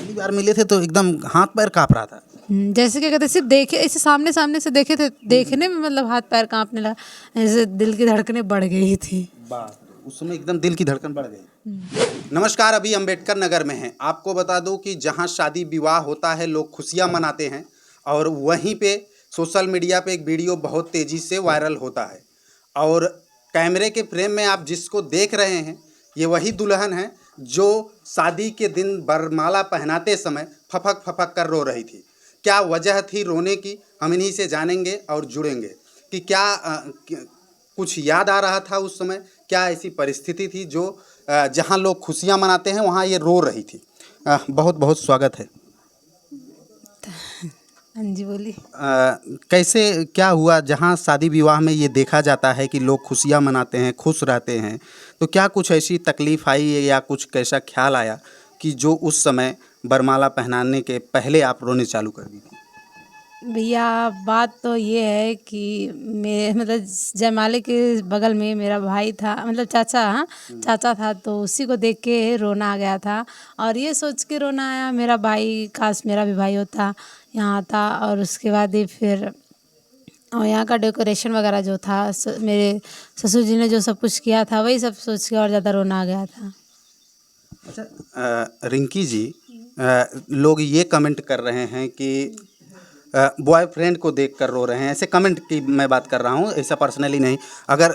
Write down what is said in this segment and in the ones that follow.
पहली बार मिले थे तो एकदम हाथ पैर काँप रहा था। जैसे क्या कहते हैं, सिर्फ देखे ऐसे सामने सामने से देखे थे, देखने में मतलब हाथ पैर कांपने लगा, ऐसे दिल की धड़कनें बढ़ गई थी। बाप रे! उस समय एकदम दिल की धड़कन बढ़ गई। नमस्कार, अभी अंबेडकर नगर में हैं। आपको बता दूं कि जहां शादी विवाह होता है लोग खुशियां मनाते हैं और वहीं पे सोशल मीडिया पे एक वीडियो बहुत तेज़ी से वायरल होता है और कैमरे के फ्रेम में आप जिसको देख रहे हैं ये वही दुल्हन है जो शादी के दिन वरमाला पहनाते समय फपक फपक कर रो रही थी। क्या वजह थी रोने की, हम इन्हीं से जानेंगे और जुड़ेंगे कि कुछ याद आ रहा था उस समय, क्या ऐसी परिस्थिति थी जो जहाँ लोग खुशियाँ मनाते हैं वहाँ ये रो रही थी। बहुत बहुत स्वागत है। हाँ जी, बोलिए। कैसे क्या हुआ जहाँ शादी विवाह में ये देखा जाता है कि लोग खुशियाँ मनाते हैं, खुश रहते हैं, तो क्या कुछ ऐसी तकलीफ़ आई या कुछ कैसा ख्याल आया कि जो उस समय वरमाला पहनाने के पहले आप रोने चालू कर दी थी? भैया, बात तो ये है कि मेरे मतलब जयमाले के बगल में मेरा भाई था, मतलब चाचा, हाँ चाचा था, तो उसी को देख के रोना आ गया था। और ये सोच के रोना आया, मेरा भाई, काश मेरा भी भाई होता, यहाँ आता। और उसके बाद ही फिर और यहाँ का डेकोरेशन वगैरह जो था, मेरे ससुर जी ने जो सब कुछ किया था, वही सब सोच के और ज़्यादा रोना आ गया था। अच्छा, रिंकी जी, लोग ये कमेंट कर रहे हैं कि बॉयफ्रेंड को देखकर रो रहे हैं, ऐसे कमेंट की मैं बात कर रहा हूँ, ऐसा पर्सनली नहीं। अगर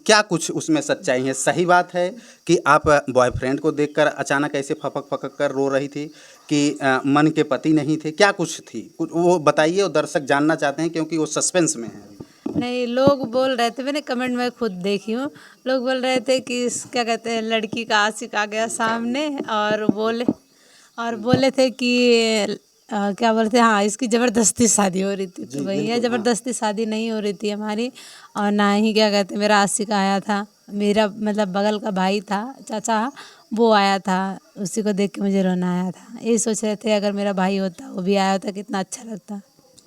क्या कुछ उसमें सच्चाई है, सही बात है कि आप बॉयफ्रेंड को देखकर अचानक ऐसे फपक फपक कर रो रही थी कि मन के पति नहीं थे, क्या कुछ थी, कुछ वो बताइए, और दर्शक जानना चाहते हैं क्योंकि वो सस्पेंस में है। नहीं, लोग बोल रहे थे, मैंने कमेंट में खुद देखी हूँ, लोग बोल रहे थे कि क्या कहते हैं, लड़की का आशिक आ गया सामने और बोले थे कि क्या बोलते हैं, हाँ इसकी ज़बरदस्ती शादी हो रही थी। तो भैया, ज़बरदस्ती शादी नहीं हो रही थी हमारी, और ना ही क्या कहते हैं मेरा आशिक आया था। मेरा मतलब बगल का भाई था, चाचा, वो आया था, उसी को देख के मुझे रोना आया था। यही सोच रहे थे अगर मेरा भाई होता, वो भी आया होता, कितना अच्छा लगता।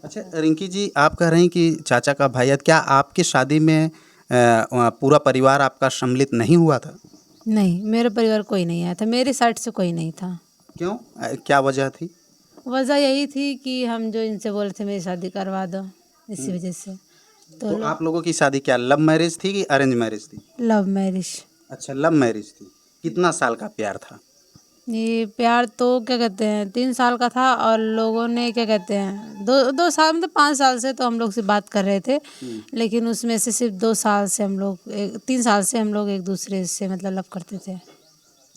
अच्छा रिंकी जी, आप कह रही हैं कि चाचा का भाई है, क्या आपकी शादी में पूरा परिवार आपका सम्मिलित नहीं हुआ था? नहीं, मेरे परिवार कोई नहीं आया था, मेरी साइड से कोई नहीं था। क्यों, क्या वजह थी? वजह यही थी कि हम जो इनसे बोले थे मेरी शादी करवा दो, इसी वजह से। तो आप लोगों की शादी क्या लव मैरिज थी कि अरेंज मैरिज थी? Love marriage. अच्छा, लव मैरिज थी। कितना साल का प्यार था? ये प्यार तो क्या कहते हैं 3 साल का था, और लोगों ने क्या कहते हैं 2 साल, मतलब 5 साल से तो हम लोग से बात कर रहे थे, लेकिन उसमें से सिर्फ 2 साल से हम लोग 3 साल से हम लोग एक दूसरे से मतलब लव करते थे।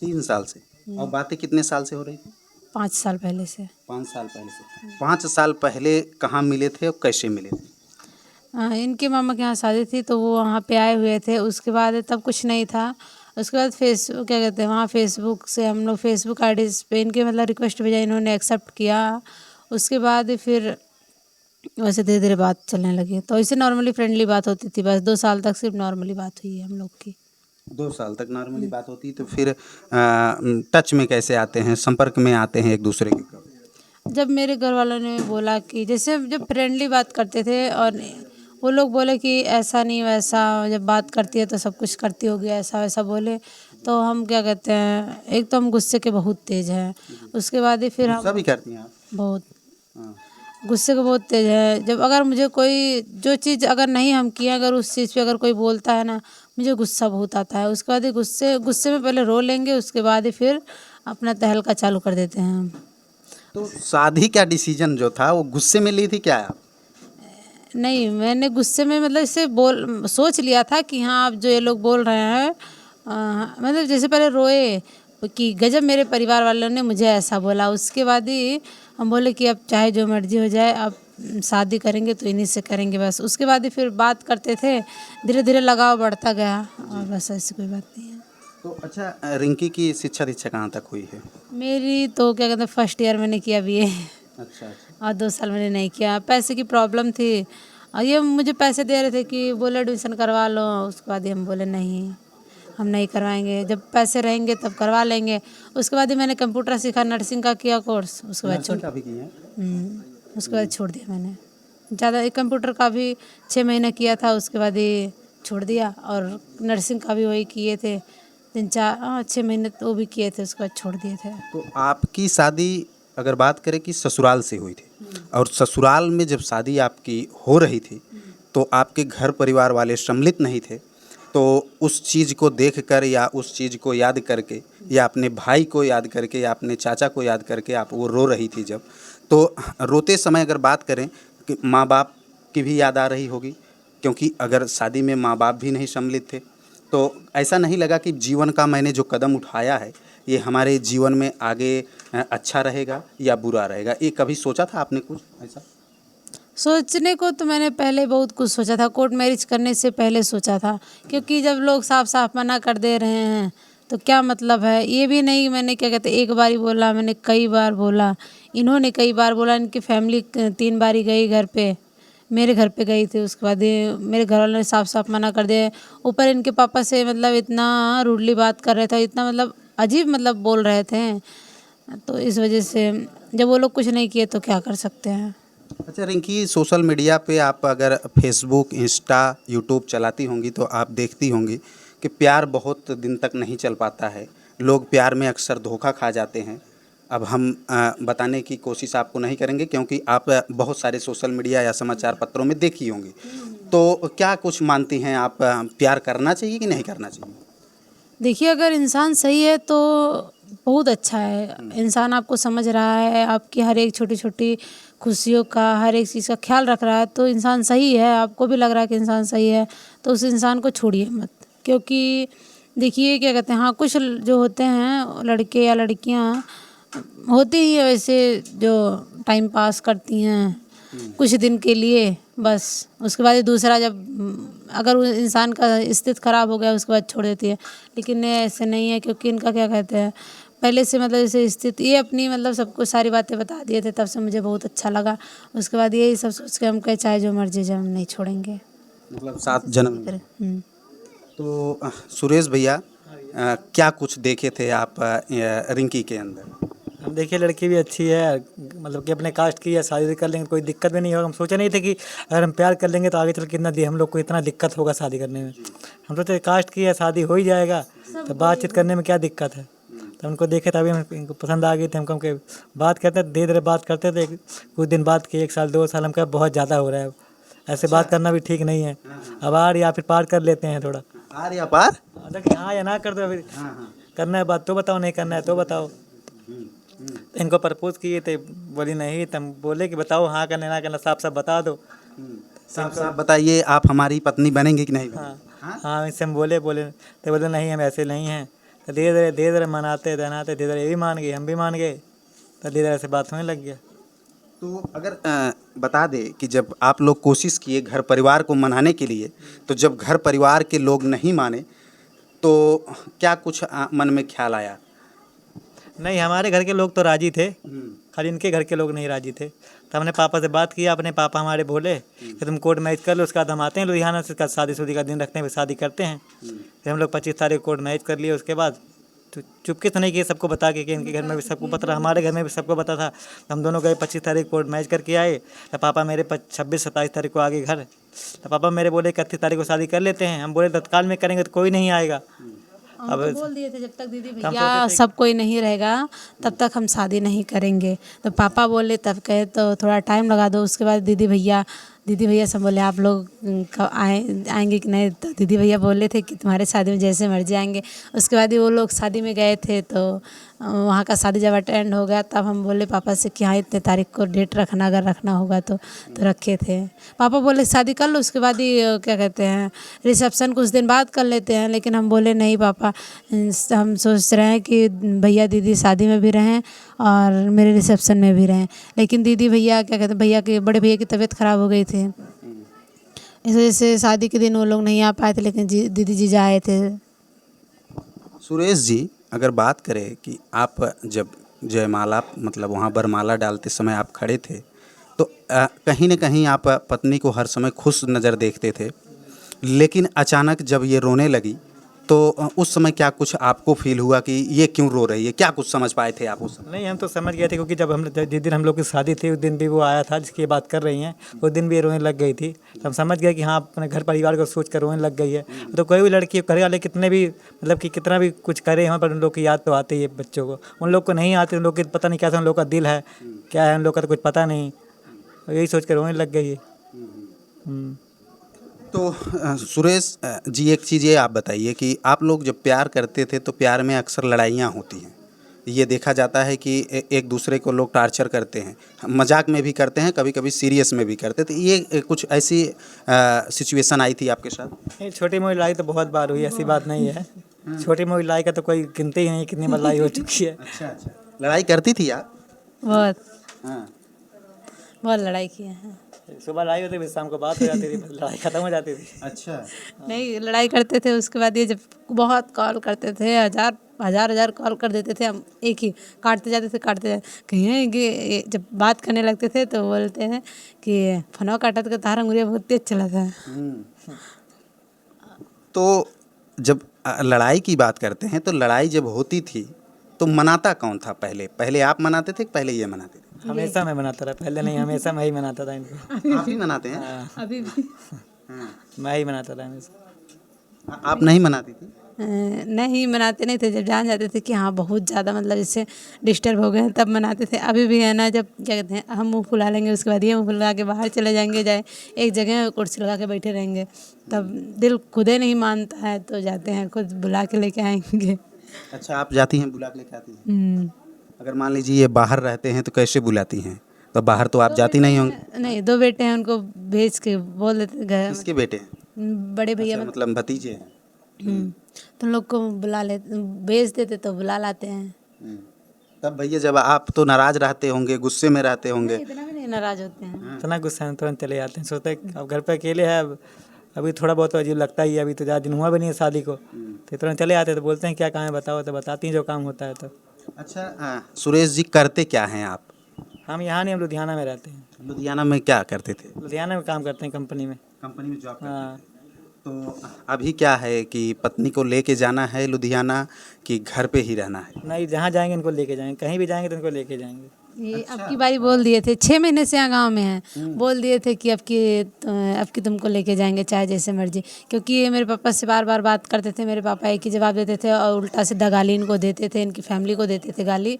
3 साल से? और बातें कितने साल से हो रही थी? 5 साल पहले से। 5 साल पहले से। 5 साल पहले कहाँ मिले थे और कैसे मिले थे? इनके मामा के यहाँ शादी थी, तो वो वहाँ पे आए हुए थे। उसके बाद तब कुछ नहीं था। उसके बाद फेसबुक क्या कहते हैं, वहाँ फेसबुक से हम लोग फेसबुक आईडी पे इनके मतलब रिक्वेस्ट भेजा, इन्होंने एक्सेप्ट किया। उसके बाद फिर वैसे धीरे धीरे बात चलने लगी, तो इससे नॉर्मली फ्रेंडली बात होती थी, बस 2 साल तक सिर्फ नॉर्मली बात हुई है हम लोग की। 2 साल तक नॉर्मली बात होती, तो फिर टच में कैसे आते हैं, संपर्क में आते हैं एक दूसरे के कब? जब मेरे घर वालों ने बोला कि जैसे जब फ्रेंडली बात करते थे, और वो लोग बोले कि ऐसा नहीं वैसा, जब बात करती है तो सब कुछ करती होगी, ऐसा वैसा बोले, तो हम क्या कहते हैं, एक तो हम गुस्से के बहुत तेज़ हैं। उसके बाद ही फिर गुस्सा हम भी करती हैं आप? बहुत हाँ। गुस्से के बहुत तेज़ है। जब अगर मुझे कोई जो चीज़ अगर नहीं हम किए, अगर उस चीज़ पे अगर कोई बोलता है ना, मुझे गुस्सा बहुत आता है। उसके बाद ही गुस्से गुस्से में पहले रो लेंगे, उसके बाद ही फिर अपना तहलका चालू कर देते हैं हम। तो शादी का डिसीजन जो था वो गुस्से में ली थी क्या आप? नहीं, मैंने गुस्से में मतलब इसे सोच लिया था कि हाँ अब जो ये लोग बोल रहे हैं, मतलब जैसे पहले रोए कि गजब मेरे परिवार वालों ने मुझे ऐसा बोला। उसके बाद ही हम बोले कि अब चाहे जो मर्जी हो जाए, अब शादी करेंगे तो इन्हीं से करेंगे बस। उसके बाद ही फिर बात करते थे, धीरे धीरे लगाव बढ़ता गया, और बस ऐसी कोई बात नहीं है। तो अच्छा, रिंकी की शिक्षा दीक्षा कहाँ तक हुई है? मेरी तो क्या कहते हैं फर्स्ट ईयर मैंने किया BA, अच्छा अच्छा। और 2 साल मैंने नहीं किया, पैसे की प्रॉब्लम थी। और ये मुझे पैसे दे रहे थे कि बोले एडमिशन करवा लो, उसके बाद ही हम बोले नहीं, हम नहीं करवाएंगे, जब पैसे रहेंगे तब करवा लेंगे। उसके बाद ही मैंने कंप्यूटर सीखा, नर्सिंग का किया कोर्स, उसके बाद नर्सिंग का भी की है? उसके बाद छोड़ दिया मैंने। ज़्यादा कंप्यूटर का भी 6 महीने किया था, उसके बाद ही छोड़ दिया। और नर्सिंग का भी वही किए थे 3-4 6 महीने, तो वो भी किए थे, उसके बाद छोड़ दिए थे। तो आपकी शादी अगर बात करें कि ससुराल से हुई थी और ससुराल में जब शादी आपकी हो रही थी तो आपके घर परिवार वाले सम्मिलित नहीं थे, तो उस चीज़ को देखकर या उस चीज़ को याद करके या अपने भाई को याद करके या अपने चाचा को याद करके आप वो रो रही थी जब, तो रोते समय अगर बात करें कि माँ बाप की भी याद आ रही होगी, क्योंकि अगर शादी में माँ बाप भी नहीं सम्मिलित थे तो ऐसा नहीं लगा कि जीवन का मैंने जो कदम उठाया है ये हमारे जीवन में आगे अच्छा रहेगा या बुरा रहेगा, ये कभी सोचा था आपने कुछ ऐसा? सोचने को तो मैंने पहले बहुत कुछ सोचा था, कोर्ट मैरिज करने से पहले सोचा था, क्योंकि जब लोग साफ साफ मना कर दे रहे हैं तो क्या मतलब है। ये भी नहीं मैंने क्या कहते एक बार ही बोला, मैंने कई बार बोला, इन्होंने कई बार बोला, इनकी फैमिली 3 बार ही गई घर पे, मेरे घर पे गई थी, उसके बाद ये मेरे घर वालों ने साफ साफ मना कर दिया। ऊपर इनके पापा से मतलब इतना रूडली बात कर रहे थे, इतना मतलब अजीब मतलब बोल रहे थे, तो इस वजह से जब वो लोग कुछ नहीं किए तो क्या कर सकते हैं। अच्छा रिंकी, सोशल मीडिया पे आप अगर फेसबुक, इंस्टा, यूट्यूब चलाती होंगी तो आप देखती होंगी कि प्यार बहुत दिन तक नहीं चल पाता है, लोग प्यार में अक्सर धोखा खा जाते हैं। अब हम बताने की कोशिश आपको नहीं करेंगे क्योंकि आप बहुत सारे सोशल मीडिया या समाचार पत्रों में देखी होंगी, तो क्या कुछ मानती हैं आप, प्यार करना चाहिए कि नहीं करना चाहिए? देखिए अगर इंसान सही है तो बहुत अच्छा है, इंसान आपको समझ रहा है, आपकी हर एक छोटी छोटी खुशियों का, हर एक चीज़ का ख्याल रख रहा है, तो इंसान सही है, आपको भी लग रहा है कि इंसान सही है, तो उस इंसान को छोड़िए मत। क्योंकि देखिए क्या कहते हैं, हाँ कुछ जो होते हैं लड़के या लड़कियां होती ही है वैसे, जो टाइम पास करती हैं कुछ दिन के लिए बस, उसके बाद ये दूसरा जब अगर उस इंसान का स्थिति खराब हो गया उसके बाद छोड़ देती है। लेकिन ये ऐसे नहीं है, क्योंकि इनका क्या कहते हैं पहले से मतलब जैसे स्थिति, ये अपनी मतलब सबको सारी बातें बता दिए थे, तब से मुझे बहुत अच्छा लगा। उसके बाद यही सब सोच के हम कहे चाहे जो मर्जी जाए हम नहीं छोड़ेंगे, मतलब 7 जन्म। हम्म। तो सुरेश भैया, क्या कुछ देखे थे आप रिंकी के अंदर? हम देखिए लड़की भी अच्छी है, मतलब कि अपने कास्ट की है, शादी कर लेंगे कोई दिक्कत भी नहीं होगा। हम सोचे नहीं थे कि अगर हम प्यार कर लेंगे तो आगे चल के इतना हम लोग को इतना दिक्कत होगा शादी करने में। हम सोचे कास्ट की है, शादी हो ही जाएगा, तो बातचीत करने में क्या दिक्कत है। तो उनको देखे तभी हमको पसंद आ गई थी। हम कम के बात करते धीरे धीरे बात करते थे, कुछ दिन बाद के 1 साल 2 साल हम कहा बहुत ज़्यादा हो रहा है, ऐसे बात करना भी ठीक नहीं है, अब आर या फिर पार कर लेते हैं थोड़ा। आर या पार? हाँ या ना कर दो, फिर करना है बात तो बताओ, नहीं करना है तो बताओ। इनको प्रपोज किए थे, बोली नहीं, तुम बोले कि बताओ हाँ करना ना करना, साफ साफ बता दो। साफ साफ बताइए आप हमारी पत्नी बनेंगे कि नहीं बनेंगे? हाँ इससे हम बोले तो बोले नहीं हम ऐसे नहीं हैं। तो धीरे धीरे मनाते धीरे धीरे ये भी मान गए, हम भी मान गए, तो धीरे धीरे से बात होने लग गया। तो अगर बता दें कि जब आप लोग कोशिश किए घर परिवार को मनाने के लिए, तो जब घर परिवार के लोग नहीं माने तो क्या कुछ मन में ख्याल आया? नहीं हमारे घर के लोग तो राजी थे, खाली इनके घर के लोग नहीं राजी थे। तो हमने पापा से बात किया, अपने पापा हमारे बोले कि तुम कोर्ट मैरिज कर लो, उसके बाद हम आते हैं लुधियाना से, शादी का दिन रखते हैं, फिर शादी करते हैं। फिर हम लोग 25 तारीख कोर्ट मैरिज कर लिए। उसके बाद तो चुपके तो नहीं किए, सबको बता के कि इनके घर में भी सबको पता रहा, हमारे घर में भी सबको पता था। हम दोनों गए 25 तारीख कोर्ट मैरिज करके आए। तो पापा मेरे 26-27 तारीख को आ गए घर। तो पापा मेरे बोले 31 तारीख को शादी कर लेते हैं। हम बोले तत्काल में करेंगे तो कोई नहीं आएगा। अब तो बोल दिए थे जब तक दीदी भैया सब कोई नहीं रहेगा तब तक हम शादी नहीं करेंगे। तो पापा बोले तब कहे तो थोड़ा टाइम लगा दो। उसके बाद दीदी भैया सब बोले आप लोग कब आएंगे कि नहीं। तो दीदी भैया बोले थे कि तुम्हारे शादी में जैसे मर्जी आएंगे। उसके बाद ही वो लोग शादी में गए थे, तो वहाँ का शादी जब अटेंड हो गया तब हम बोले पापा से कि हाँ इतने तारीख को डेट रखना, अगर रखना होगा तो रखे थे। पापा बोले शादी कर लो, उसके बाद ही क्या कहते हैं रिसेप्शन कुछ दिन बाद कर लेते हैं। लेकिन हम बोले नहीं पापा, हम सोच रहे हैं कि भैया दीदी शादी में भी रहें और मेरे रिसेप्शन में भी रहें। लेकिन दीदी भैया क्या कहते हैं भैया के बड़े भैया की तबीयत ख़राब हो गई थी, इस वजह से शादी के दिन वो लोग नहीं आ पाए थे, लेकिन दीदी जीजा आए थे। सुरेश जी, अगर बात करें कि आप जब जयमाला मतलब वहाँ बरमाला डालते समय आप खड़े थे, तो कहीं न कहीं आप पत्नी को हर समय खुश नज़र देखते थे। लेकिन अचानक जब ये रोने लगी तो उस समय क्या कुछ आपको फील हुआ कि ये क्यों रो रही है, क्या कुछ समझ पाए थे आप उस समय? नहीं, हम तो समझ गए थे क्योंकि जिस दिन हम लोग की शादी थी उस दिन भी वो आया था जिसकी बात कर रही हैं, उस दिन भी रोने लग गई थी। तो हम समझ गए कि हाँ अपने घर परिवार को सोच कर रोने लग गई है। तो कोई भी लड़की घर वाले कितने भी मतलब कि कितना भी कुछ करे हैं पर उन लोग की याद तो आती है बच्चों को। उन लोग को नहीं आती, उन लोग की पता नहीं कैसा उन लोग का दिल है, क्या है उन लोग का तो कुछ पता नहीं, यही सोच कर रोने लग गई है। तो सुरेश जी, एक चीज़ ये आप बताइए कि आप लोग जब प्यार करते थे तो प्यार में अक्सर लड़ाइयाँ होती हैं। ये देखा जाता है कि एक दूसरे को लोग टार्चर करते हैं, मजाक में भी करते हैं, कभी कभी सीरियस में भी करते। तो ये कुछ ऐसी सिचुएशन आई थी आपके साथ? नहीं, छोटी मोटी लड़ाई तो बहुत बार हुई, ऐसी बात नहीं है। छोटी मोटी लड़ाई का तो कोई गिनती ही नहीं कितनी बार लड़ाई हो चुकी है। अच्छा, लड़ाई करती थी आप? बहुत हाँ। बहुत लड़ाई किए हैं। सुबह लड़ाई होती थी, शाम को बात हो जाती थी, लड़ाई खत्म हो जाती थी। अच्छा। नहीं, लड़ाई करते थे, उसके बाद ये जब बहुत कॉल करते थे, हजार कॉल कर देते थे, हम एक ही काटते जाते थे कहीं कि जब बात करने लगते थे तो बोलते हैं कि फनवा काटा तो तारा अंगुरिया बहुत तेज चला था। तो जब लड़ाई की बात करते हैं तो लड़ाई जब होती थी तो मनाता कौन था? पहले आप मनाते थे कि पहले ये मनाते थे? हमेशा मैं मनाता रहा, पहले नहीं, हमेशा मैं ही मनाता था इनको। आप ही मनाते हैं? हाँ, अभी भी मैं ही मनाता था हमेशा। आप नहीं मनाती थी? नहीं मनाते नहीं थे, जब जान जाते थे कि हाँ बहुत ज़्यादा मतलब जैसे डिस्टर्ब हो गए हैं तब मनाते थे। अभी भी है ना, जब क्या कहते हैं हम मुंह फुला लेंगे उसके बाद ये मुंह फुला के बाहर चले जाएंगे, जाए एक जगह कुर्सी लगा के बैठे रहेंगे, तब दिल खुदे नहीं मानता है तो जाते हैं, खुद बुला के लेके आएंगे। अच्छा, आप जाती हैं, बुला के लेके आती हैं? अगर मान लीजिए ये बाहर रहते हैं तो कैसे बुलाती हैं? तो बाहर तो आप जाती नहीं होंगी। नहीं, 2 बेटे हैं, उनको भेज के बोल देते घर, किसके बेटे हैं? बड़े भैया अच्छा, मतलब भतीजे हैं। तो लोग को बुला ले, भेज देते तो बुला लाते हैं। तब भैया जब आप तो नाराज रहते होंगे, गुस्से में रहते होंगे। इतना भी नहीं नाराज होते हैं। इतना गुस्सा में तुरंत चले जाते हैं, सोचते हैं अब घर पे अकेले है, अब अभी थोड़ा बहुत तो अजीब लगता ही है, अभी तो ज़्यादा दिन हुआ भी नहीं है शादी को, तो तुरंत चले आते हैं। तो बोलते हैं क्या काम है बताओ, तो बताती हैं जो काम होता है। तो अच्छा, सुरेश जी करते क्या हैं आप? हम यहाँ नहीं, हम लुधियाना में रहते हैं। लुधियाना में क्या करते थे? लुधियाना में काम करते हैं, कंपनी में। कंपनी में जॉब हाँ, तो अभी क्या है कि पत्नी को लेके जाना है लुधियाना कि घर पे ही रहना है? नहीं, जहाँ जाएंगे इनको लेके जाएंगे, कहीं भी जाएंगे तो इनको लेके जाएंगे। ये अब की बारी बोल दिए थे, 6 महीने से यहाँ गाँव में हैं, बोल दिए थे कि अब की तुमको लेके जाएंगे चाहे जैसे मर्जी, क्योंकि ये मेरे पापा से बार बार बात करते थे, मेरे पापा एक ही जवाब देते थे और उल्टा सीधा गाली इनको देते थे, इनकी फैमिली को देते थे गाली।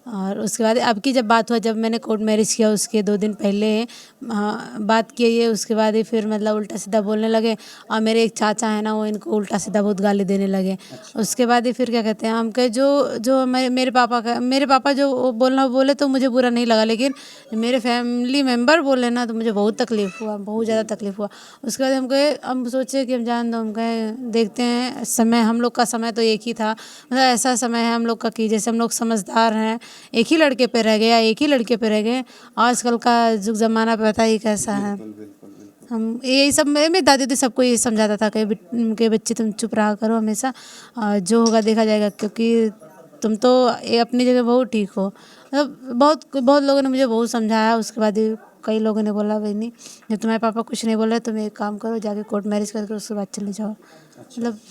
और उसके बाद अब की जब बात हुआ, जब मैंने कोर्ट मैरिज किया उसके 2 दिन पहले बात की ये, उसके बाद ही फिर मतलब उल्टा सीधा बोलने लगे। और मेरे एक चाचा है ना, वो इनको उल्टा सीधा बहुत गाली देने लगे। उसके बाद ही फिर क्या कहते हैं, हम कहे जो मेरे पापा जो बोलना बोले तो मुझे बुरा नहीं लगा, लेकिन मेरे फैमिली मेम्बर बोले ना तो मुझे बहुत तकलीफ़ हुआ, बहुत ज़्यादा तकलीफ़ हुआ। उसके बाद हम कहे, हम सोचे कि हम जान दो, हम कहे देखते हैं, समय हम लोग का समय तो एक ही था, मतलब ऐसा समय है हम लोग का कि जैसे हम लोग समझदार हैं, एक ही लड़के पे रह गए या एक ही लड़के पे रह गए। आजकल का जुग ज़माना पता ही कैसा है। हम यही सब, मेरी दादी तो सबको ये समझाता था कि बच्चे तुम चुप रहा करो हमेशा, जो होगा देखा जाएगा, क्योंकि तुम तो अपनी जगह बहुत ठीक हो। मतलब बहुत लोगों ने मुझे बहुत समझाया। उसके बाद कई लोगों ने बोला भाई नहीं, जब तुम्हारे पापा कुछ नहीं बोल रहे तुम एक काम करो, जाके कोर्ट मैरिज करके उसके बाद चले जाओ।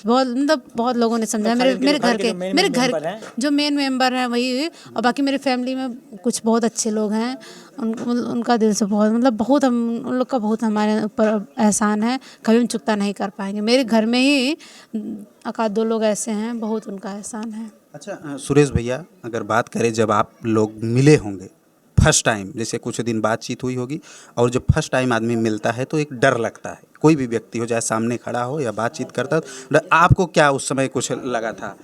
बहुत लोगों ने समझाया। मेरे घर जो मेन मेंबर हैं वही, और बाकी मेरे फैमिली में कुछ बहुत अच्छे लोग हैं, उनका दिल से बहुत मतलब बहुत हम उन लोग का बहुत हमारे ऊपर एहसान है, कभी हम चुकता नहीं कर पाएंगे। मेरे घर में ही एक 2 लोग ऐसे हैं, बहुत उनका एहसान है। अच्छा, सुरेश भैया अगर बात करें जब आप लोग मिले होंगे फर्स्ट टाइम, जैसे कुछ दिन बातचीत हुई होगी, और जब फर्स्ट टाइम आदमी मिलता है तो एक डर लगता है, कोई भी व्यक्ति हो चाहे सामने खड़ा हो या बातचीत करता हो, आपको क्या उस समय कुछ लगा था?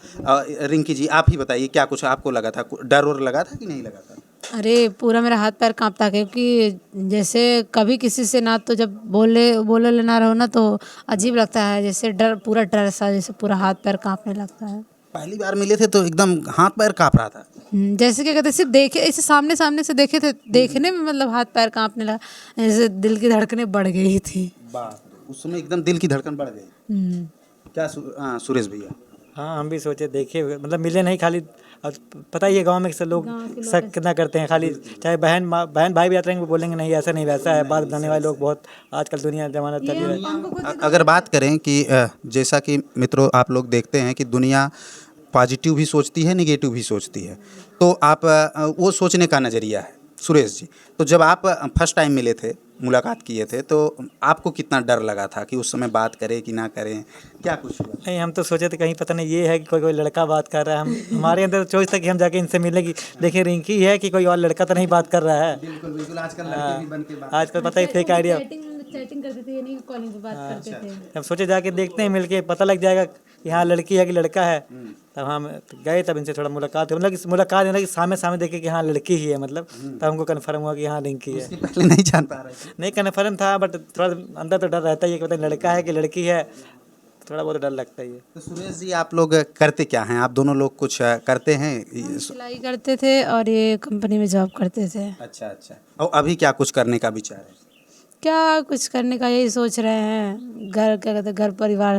रिंकी जी आप ही बताइए, क्या कुछ आपको लगा था? डर और लगा था कि नहीं लगा था? अरे पूरा मेरा हाथ पैर कांपता, क्योंकि जैसे कभी किसी से ना तो जब बोले लेना रहो ना तो अजीब लगता है, जैसे पूरा डर सा, जैसे पूरा हाथ पैर कांपने लगता है। पहली बार मिले थे तो एकदम हाथ पैर काँप रहा था? जैसे क्या कहते हैं, सिर्फ देखे ऐसे सामने से देखे थे, देखने में मतलब हाथ पैर कांपने लगा, जैसे दिल की धड़कनें बढ़ गई थी। उस समय एकदम दिल की धड़कन बढ़ गई। क्या सुरेश भैया? हाँ, हम भी सोचे देखे हुए, मतलब मिले नहीं, खाली और पता ही है गांव में सब लोग शक कितना करते हैं, खाली चाहे बहन भाई भी आते हैं वो बोलेंगे नहीं ऐसा नहीं वैसा है, बात बनाने वाले लोग बहुत आजकल दुनिया जमाना चल रहा है। अगर बात करें कि जैसा कि मित्रों आप लोग देखते हैं कि दुनिया पॉजिटिव भी सोचती है निगेटिव भी सोचती है, तो आप वो सोचने का नज़रिया है। सुरेश जी, तो जब आप फर्स्ट टाइम मिले थे, मुलाकात किए थे, तो आपको कितना डर लगा था कि उस समय बात करें कि ना करें, क्या कुछ हुआ? नहीं, हम तो सोचे थे कहीं पता नहीं ये है कि कोई लड़का बात कर रहा है, हम हमारे अंदर चॉइस था कि हम जाके इनसे मिले कि देखिए रिंकी है कि कोई और लड़का तो नहीं बात कर रहा है। बिल्कुल बिल्कुल, आजकल लड़के भी बन के बात आजकल पता ही फेक आइडिया। चैटिंग करते थे, ये नहीं कॉलिंग पे बात करते थे। हम सोचे जाके देखते हैं, मिलके पता लग जाएगा कि हाँ लड़की है कि लड़का है। तब हम गए, तब इनसे थोड़ा मुलाकात हुई, मतलब मुलाकात है कि सामने सामने देखे कि हाँ लड़की ही है, मतलब तब हमको कन्फर्म हुआ कि हाँ रिंकी है। इसके पहले नहीं जान पा रहे थे। नहीं कन्फर्म था, बट थोड़ा अंदर तो डर रहता ही है कि पता नहीं लड़का है कि लड़की है, थोड़ा बहुत डर लगता ही है। तो सुरेश जी आप लोग करते क्या हैं? आप दोनों लोग कुछ करते हैं? सिलाई करते थे और ये कंपनी में जॉब करते थे। अच्छा अच्छा, और अभी क्या कुछ करने का विचार है? क्या कुछ करने का यही सोच रहे हैं, घर क्या कहते हैं, घर परिवार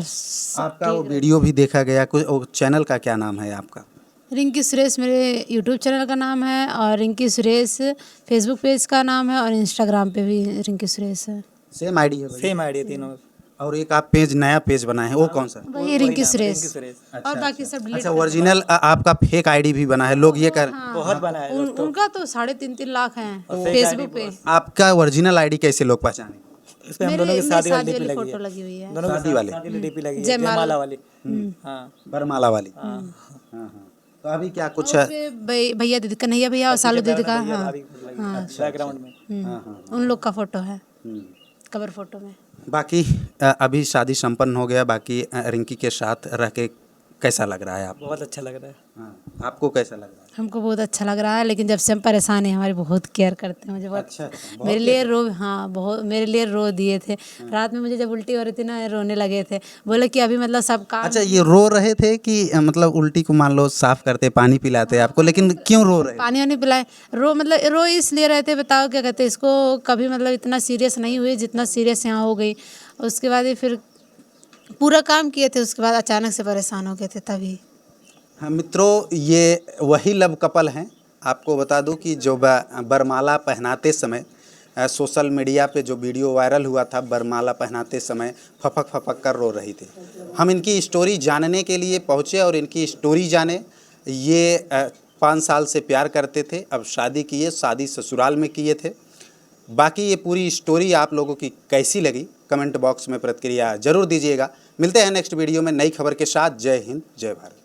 आपका वो वीडियो भी देखा गया, कुछ वो चैनल का क्या नाम है आपका? रिंकी सुरेश मेरे यूट्यूब चैनल का नाम है, और रिंकी सुरेश फेसबुक पेज का नाम है, और इंस्टाग्राम पे भी रिंकी सुरेश है। सेम आईडी है? सेम आइडिया तीनों। और एक आप पेज नया पेज बनाए हैं, वो कौन सा? वही रिंकी सुरेश, सुरेश और बाकी सब डिलीट। अच्छा, ओरिजिनल आपका फेक आईडी भी बना है, लोग ये कर बहुत बना है। उनका तो 3.5 लाख है फेसबुक पे। आपका ओरिजिनल आईडी कैसे लोग पहचाने? इस पे हम दोनों की शादी वाली डीपी लगी फोटो है, लगी हुई है। दोनों की शादी वाली? शादी वाली डीपी लगी है, जयमाला वाली। हाँ बरमाला वाली। हाँ हाँ। तो अभी क्या कुछ भैया दीदी कन्हैया भैया और सालू दीदी का, हाँ बैकग्राउंड में। उन लोग का फोटो है कवर फोटो में। बाकी अभी शादी संपन्न हो गया, बाकी रिंकी के साथ रह के कैसा लग रहा है आपको? बहुत अच्छा लग रहा है। हाँ, आपको कैसा लग रहा है? हमको बहुत अच्छा लग रहा है, लेकिन जब से हम परेशान हैं हमारी बहुत केयर करते हैं मुझे बहुत। अच्छा, मेरे लिए बहुत मेरे लिए रो दिए थे। रात में मुझे जब उल्टी हो रही थी ना, रोने लगे थे, बोले कि अभी मतलब सब काम। अच्छा, ये रो रहे थे कि मतलब उल्टी को मान लो साफ करते पानी पिलाते आपको, लेकिन क्यों रो रहे? पानी वानी पिलाए, रो इसलिए रहे थे, बताओ क्या कहते हैं इसको, कभी मतलब इतना सीरियस नहीं हुई जितना सीरियस यहाँ हो गई। उसके बाद ही फिर पूरा काम किए थे, उसके बाद अचानक से परेशान हो गए थे तभी। हाँ मित्रों, ये वही लव कपल हैं। आपको बता दूं कि जो बरमाला पहनाते समय सोशल मीडिया पे जो वीडियो वायरल हुआ था, बरमाला पहनाते समय फपक फपक कर रो रही थी। हम इनकी स्टोरी जानने के लिए पहुँचे और इनकी स्टोरी जाने। ये 5 साल से प्यार करते थे, अब शादी किए, शादी ससुराल में किए थे। बाकी ये पूरी स्टोरी आप लोगों की कैसी लगी कमेंट बॉक्स में प्रतिक्रिया ज़रूर दीजिएगा। मिलते हैं नेक्स्ट वीडियो में नई खबर के साथ। जय हिंद, जय भारत।